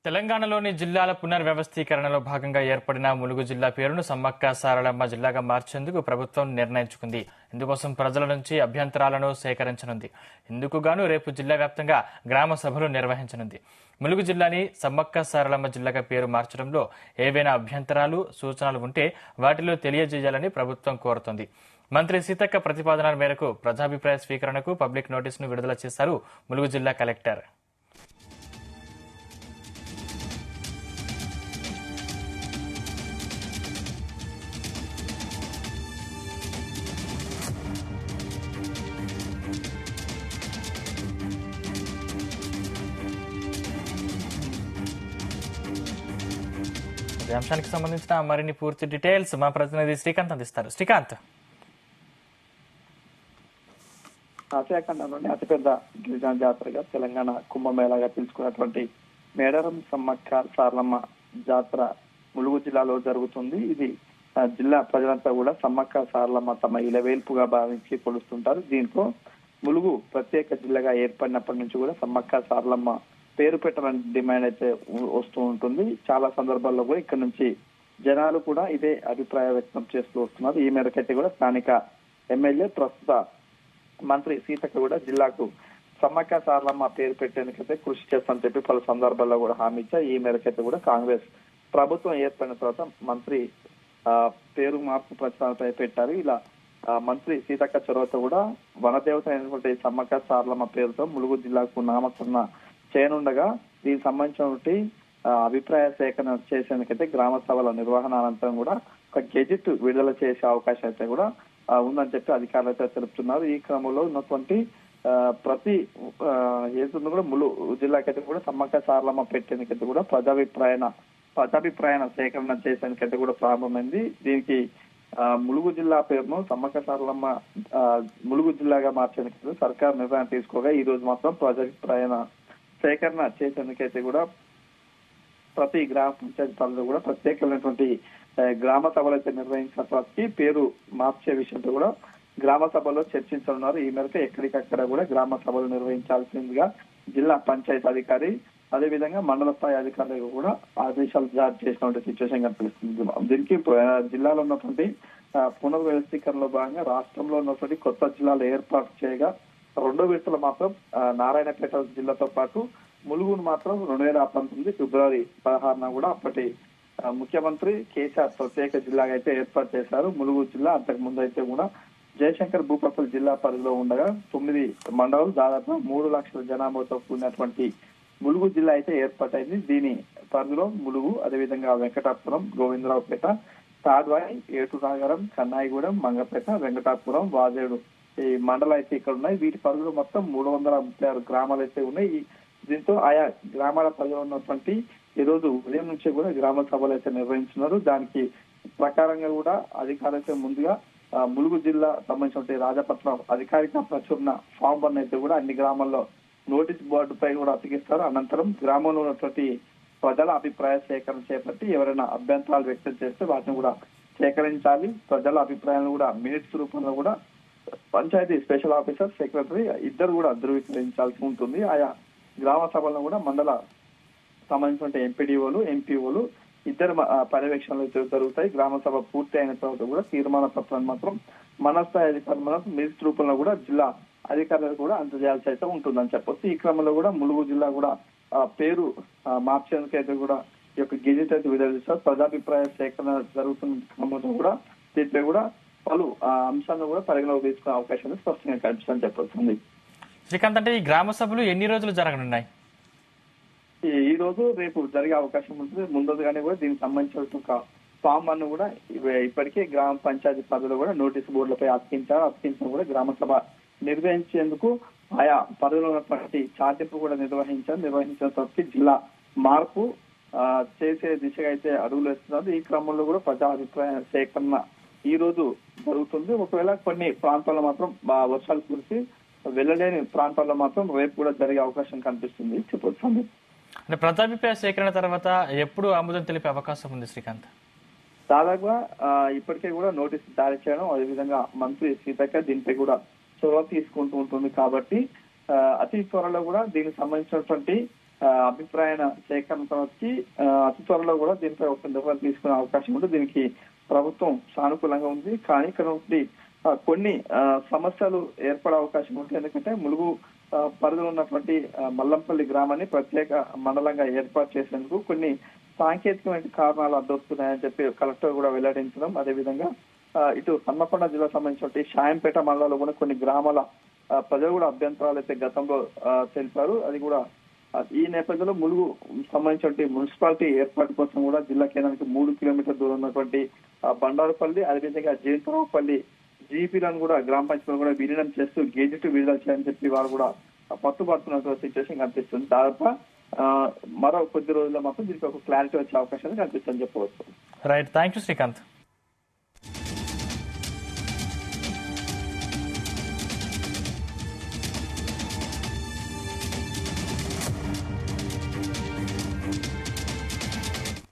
తెలంగాణలోని జిల్లాల పునర్వ్యవస్థీకరణలో భాగంగా ఏర్పడిన ములుగు జిల్లా పేరును సమ్మక్క సారలమ్మ జిల్లాగా మార్చేందుకు ప్రభుత్వం నిర్ణయించుకుంది. ఇందుకోసం ప్రజల నుంచి అభ్యంతరాలను సేకరించనుంది. ఇందుకుగాను రేపు జిల్లా వ్యాప్తంగా గ్రామ సభలు నిర్వహించనుంది. ములుగు జిల్లాని సమ్మక్క సారలమ్మ జిల్లాగా పేరు మార్చడంలో ఏవైనా అభ్యంతరాలు, సూచనలు ఉంటే వాటిలో తెలియజేయాలని ప్రభుత్వం కోరుతోంది. మంత్రి సీతక్క ప్రతిపాదనల మేరకు ప్రజాభిప్రాయ స్వీకరణకు పబ్లిక్ నోటీసును విడుదల చేశారు ములుగు జిల్లా కలెక్టర్. ఈ అంశానికి సంబంధించిన మరిన్ని పూర్తి డీటెయిల్స్ మా ప్రతినిధి శ్రీకాంత్ అందిస్తారు. శ్రీకాంత్, ఆసియాఖండంలోని అతిపెద్ద గిరిజన జాతరగా తెలంగాణ కుంభమేళాగా పిలుచుకున్నటువంటి మేడారం సమ్మక్క సారలమ్మ జాతర ములుగు జిల్లాలో జరుగుతుంది. ఇది జిల్లా ప్రజలంతా కూడా సమ్మక్క సారలమ్మ తమ ఇలవేల్పుగా భావించి కొలుస్తుంటారు. దీంతో ములుగు ప్రత్యేక జిల్లాగా ఏర్పడినప్పటి నుంచి కూడా సమ్మక్క సారలమ్మ పేరు పెట్టాలని డిమాండ్ అయితే వస్తూ ఉంటుంది. చాలా సందర్భాల్లో కూడా ఇక్కడ నుంచి జనాలు కూడా ఇదే అభిప్రాయం వ్యక్తం చేస్తూ వస్తున్నారు. ఈ మేరకైతే కూడా స్థానిక ఎమ్మెల్యే ప్రస్తుత మంత్రి సీతక్క కూడా జిల్లాకు సమ్మక్క సారలమ్మ పేరు పెట్టేందుకైతే కృషి చేస్తామని చెప్పి పలు సందర్భాల్లో కూడా హామీ ఇచ్చారు. ఈ మేరకైతే కూడా కాంగ్రెస్ ప్రభుత్వం ఏర్పడిన తర్వాత మంత్రి పేరు మార్పు ప్రచారంపై పెట్టారు. ఇలా మంత్రి సీతక్క చొరవతో కూడా వనదేవత అయినటువంటి సమ్మక్క సారలమ్మ పేరుతో ములుగు జిల్లాకు నామకరణ చేయనుండగా దీనికి సంబంధించినటువంటి అభిప్రాయ సేకరణ చేసేందుకైతే గ్రామ సభల నిర్వహణ అనంతరం కూడా ఒక గెజిట్ విడుదల చేసే అవకాశం అయితే కూడా ఉందని చెప్పి అధికారులు అయితే తెలుపుతున్నారు. ఈ క్రమంలో ఉన్నటువంటి ప్రతి ఏదో కూడా ములుగు జిల్లాకైతే కూడా సమ్మక్క సారలమ్మ పెట్టేందుకైతే కూడా ప్రజాభిప్రాయ సేకరణ చేసేందుకైతే కూడా ప్రారంభమైంది. దీనికి ములుగు జిల్లా పేరును సమ్మక్క సారలమ్మ ములుగు జిల్లాగా మార్చేందుకు సర్కారు నిర్ణయం తీసుకోగా ఈ రోజు మాత్రం ప్రజాభిప్రాయ సేకరణ చేసేందుకైతే కూడా ప్రతి గ్రామ పంచాయతీ పరిధిలో కూడా ప్రత్యేకమైనటువంటి గ్రామ సభలు అయితే నిర్వహించినప్పటికీ పేరు మార్చే విషయంలో కూడా గ్రామ సభలో చర్చించనున్నారు. ఈ మేరకు ఎక్కడికక్కడ కూడా గ్రామ సభలు నిర్వహించాల్సిందిగా జిల్లా పంచాయతీ అధికారి అదేవిధంగా మండల స్థాయి అధికారులకు కూడా ఆదేశాలు జారీ చేసినటువంటి సిచ్యువేషన్ కనిపిస్తుంది. దీనికి జిల్లాలో ఉన్నటువంటి పునర్వ్యవస్థీకరణలో భాగంగా రాష్ట్రంలో ఉన్నటువంటి కొత్త జిల్లాలు ఏర్పాటు చేయగా రెండో విడతలు మాత్రం నారాయణపేట జిల్లాతో పాటు ములుగును మాత్రం 2019 ఫిబ్రవరి 16న కూడా అప్పటి ముఖ్యమంత్రి కేసీఆర్ ప్రత్యేక జిల్లాగా అయితే ఏర్పాటు చేశారు. ములుగు జిల్లా అంతకు ముందు అయితే కూడా జయశంకర్ భూపాలపల్లి జిల్లా పరిధిలో ఉండగా 9 మండలాలు దాదాపు 3 లక్షల జనాభాతో కూడినటువంటి ములుగు జిల్లా అయితే ఏర్పాటైంది. దీని పరిధిలో ములుగు, అదేవిధంగా వెంకటాపురం, గోవిందరావుపేట, తాడ్వాయి, ఏటునాగరం, కన్నాయిగూడెం, మంగపేట, వెంకటాపురం, వాజేడు ఈ మండలాలు అయితే ఇక్కడ ఉన్నాయి. వీటి పరిధిలో మొత్తం 336 గ్రామాలు అయితే ఉన్నాయి. దీంతో ఆయా గ్రామాల పరిధిలో ఉన్నటువంటి ఈ రోజు ఉదయం నుంచి కూడా గ్రామ సభలు అయితే నిర్వహించున్నారు. దానికి ప్రకారంగా కూడా అధికారులు అయితే ముందుగా ములుగు జిల్లా సంబంధించిన రాజపట్నం అధికారిక ప్రచురణ ఫామ్ 1 అయితే కూడా అన్ని గ్రామాల్లో నోటీస్ బోర్డుపై కూడా అతికిస్తారు. అనంతరం గ్రామంలో ఉన్నటువంటి ప్రజల అభిప్రాయ సేకరణ చేపట్టి ఎవరైనా అభ్యంతరాలు వ్యక్తం చేస్తే వాటిని కూడా సేకరించాలి. ప్రజల అభిప్రాయాలను కూడా మినిట్స్ రూపంలో కూడా పంచాయతీ స్పెషల్ ఆఫీసర్, సెక్రటరీ ఇద్దరు కూడా ధృవీకరించాల్సి ఉంటుంది. ఆయా గ్రామ సభలను కూడా మండల సంబంధించిన ఎంపీడీఓలు, ఎంపీఓలు ఇద్దరు పర్యవేక్షణలు జరుగుతాయి. గ్రామ సభ పూర్తి అయిన తర్వాత కూడా తీర్మాన పత్రాన్ని మాత్రం మండల స్థాయి అధికారులు మినిట్స్ రూపంలో కూడా జిల్లా అధికారులకు కూడా అందజేయాల్సి అయితే ఉంటుందని చెప్పొచ్చు. ఈ క్రమంలో కూడా ములుగు జిల్లా కూడా పేరు మార్చేందుకైతే కూడా ఈ యొక్క గెజిట్ అయితే విడుదల చేస్తారు. ప్రజాభిప్రాయ సేకరణ జరుగుతున్న క్రమంలో కూడా దీనిపై కూడా పలు అంశాలను కూడా పరిగణలోకి తీసుకునే అవకాశాలు స్పష్టంగా కనిపిస్తుందని చెప్పొస్తుంది. శ్రీకాంత్, అంటే ఈ గ్రామ సభలు ఎన్ని రోజులు జరగనున్నాయి? ఈ రోజు రేపు జరిగే అవకాశం ఉంటుంది. ముందుగానే కూడా దీనికి సంబంధించిన ఒక ఫామ్ 1 కూడా ఇప్పటికే గ్రామ పంచాయతీ పరిధిలో కూడా నోటీసు బోర్డులపై అతికించిన కూడా గ్రామ సభ నిర్వహించేందుకు ఆయా పరిధిలో ఉన్నటువంటి చాటింపు కూడా నిర్వహించిన తర్వాత జిల్లా మార్పు చేసే దిశగా అయితే అడుగులు వేస్తున్నారు. ఈ క్రమంలో కూడా ప్రజా అభిప్రాయ సేకరణ ఈ రోజు జరుగుతుంది. ఒకవేళ కొన్ని ప్రాంతాల్లో మాత్రం వర్షాలు కురిసి వెళ్ళలేని ప్రాంతాల్లో మాత్రం రేపు కూడా జరిగే అవకాశం కనిపిస్తుంది చెప్పొచ్చు. అంటే ప్రజాభిప్రాయ సేకరణ తర్వాత ఎప్పుడు ఆమోదం తెలిపే అవకాశం ఉంది శ్రీకాంత్? దాదాపుగా ఇప్పటికే కూడా నోటీసు జారీ చేయడం, అదేవిధంగా మంత్రి సీతక్క దీనిపై కూడా చొరవ తీసుకుంటూ ఉంటుంది కాబట్టి అతి త్వరలో కూడా దీనికి సంబంధించినటువంటి అభిప్రాయ సేకరణ వచ్చి అతి త్వరలో కూడా దీనిపై ఒక నిర్ణయం తీసుకునే అవకాశం ఉంది. దీనికి ప్రభుత్వం సానుకూలంగా ఉంది. కానీ ఇక్కడ నుండి కొన్ని సమస్యలు ఏర్పడే అవకాశం ఉంటుంది. ఎందుకంటే ములుగు పరిధిలో ఉన్నటువంటి మల్లంపల్లి గ్రామాన్ని ప్రత్యేక మండలంగా ఏర్పాటు చేసేందుకు కొన్ని సాంకేతికమైన కారణాలు అడ్డొస్తున్నాయని చెప్పి కలెక్టర్ కూడా వెల్లడించడం, అదేవిధంగా ఇటు హన్మకొండ జిల్లాకు సంబంధించిన షాయంపేట మండలంలో కూడా కొన్ని గ్రామాల ప్రజలు కూడా అభ్యంతరాలు అయితే గతంలో తెలిపారు. అది కూడా ఈ నేపథ్యంలో ములుగు సంబంధించిన మున్సిపాలిటీ ఏర్పాటు కోసం కూడా జిల్లా కేంద్రానికి 3 కిలోమీటర్ల దూరం ఉన్నటువంటి బండారుపల్లి, అదేవిధంగా జయంతరావుపల్లి జీపీలను కూడా గ్రామ పంచాయతీలను కూడా విలీనం చేస్తూ గెజిట్ విడుదల చేయాలని చెప్పి వారు కూడా పట్టుబడుతున్నటువంటి సిచ్యువేషన్ కనిపిస్తుంది. దాదాపు మరో కొద్ది రోజుల్లో మాత్రం దీనికి ఒక క్లారిటీ వచ్చే అవకాశాలు కనిపిస్తుందని చెప్పవచ్చు. Right, thank you Srikanth.